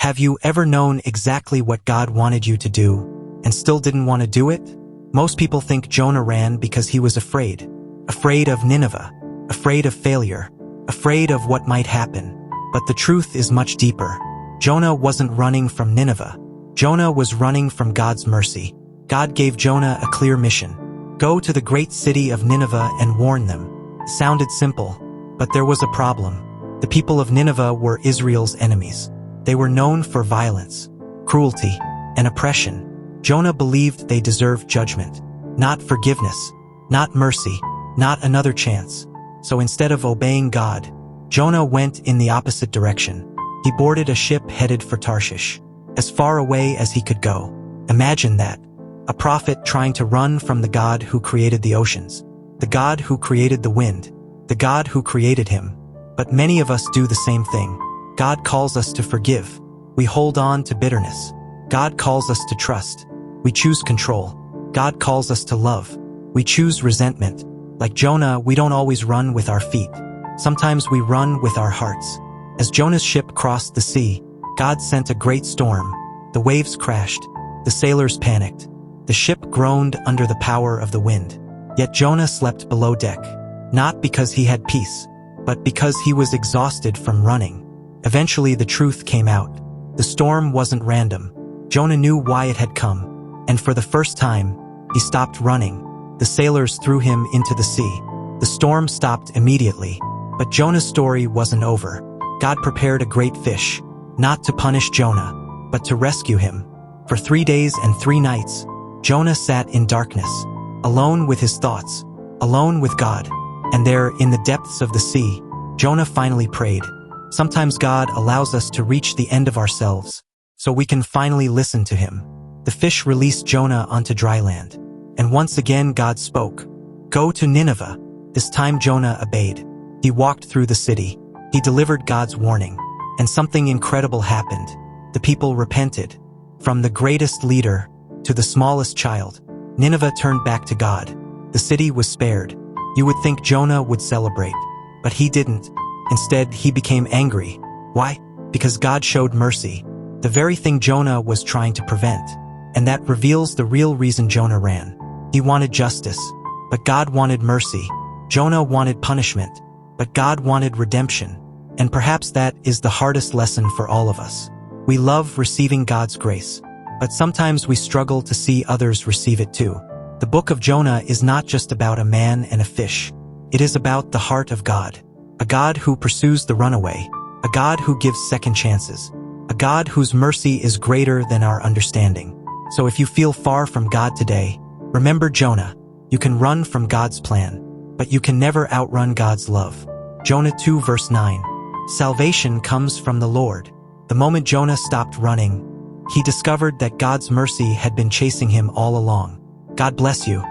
Have you ever known exactly what God wanted you to do and still didn't want to do it? Most people think Jonah ran because he was afraid. Afraid of Nineveh, afraid of failure, afraid of what might happen. But the truth is much deeper. Jonah wasn't running from Nineveh. Jonah was running from God's mercy. God gave Jonah a clear mission. Go to the great city of Nineveh and warn them. It sounded simple, but there was a problem. The people of Nineveh were Israel's enemies. They were known for violence, cruelty, and oppression. Jonah believed they deserved judgment, not forgiveness, not mercy, not another chance. So instead of obeying God, Jonah went in the opposite direction. He boarded a ship headed for Tarshish, as far away as he could go. Imagine that. A prophet trying to run from the God who created the oceans, the God who created the wind, the God who created him. But many of us do the same thing. God calls us to forgive. We hold on to bitterness. God calls us to trust. We choose control. God calls us to love. We choose resentment. Like Jonah, we don't always run with our feet. Sometimes we run with our hearts. As Jonah's ship crossed the sea, God sent a great storm. The waves crashed. The sailors panicked. The ship groaned under the power of the wind. Yet Jonah slept below deck, not because he had peace, but because he was exhausted from running. Eventually the truth came out. The storm wasn't random. Jonah knew why it had come, and for the first time, he stopped running. The sailors threw him into the sea. The storm stopped immediately, but Jonah's story wasn't over. God prepared a great fish, not to punish Jonah, but to rescue him. For 3 days and 3 nights, Jonah sat in darkness, alone with his thoughts, alone with God. And there, in the depths of the sea, Jonah finally prayed. Sometimes God allows us to reach the end of ourselves, so we can finally listen to him. The fish released Jonah onto dry land. And once again God spoke. Go to Nineveh. This time Jonah obeyed. He walked through the city. He delivered God's warning. And something incredible happened. The people repented. From the greatest leader to the smallest child, Nineveh turned back to God. The city was spared. You would think Jonah would celebrate, but he didn't. Instead, he became angry. Why? Because God showed mercy, the very thing Jonah was trying to prevent. And that reveals the real reason Jonah ran. He wanted justice, but God wanted mercy. Jonah wanted punishment, but God wanted redemption. And perhaps that is the hardest lesson for all of us. We love receiving God's grace, but sometimes we struggle to see others receive it too. The book of Jonah is not just about a man and a fish. It is about the heart of God. A God who pursues the runaway. A God who gives second chances. A God whose mercy is greater than our understanding. So if you feel far from God today, remember Jonah. You can run from God's plan, but you can never outrun God's love. Jonah 2 verse 9. Salvation comes from the Lord. The moment Jonah stopped running, he discovered that God's mercy had been chasing him all along. God bless you.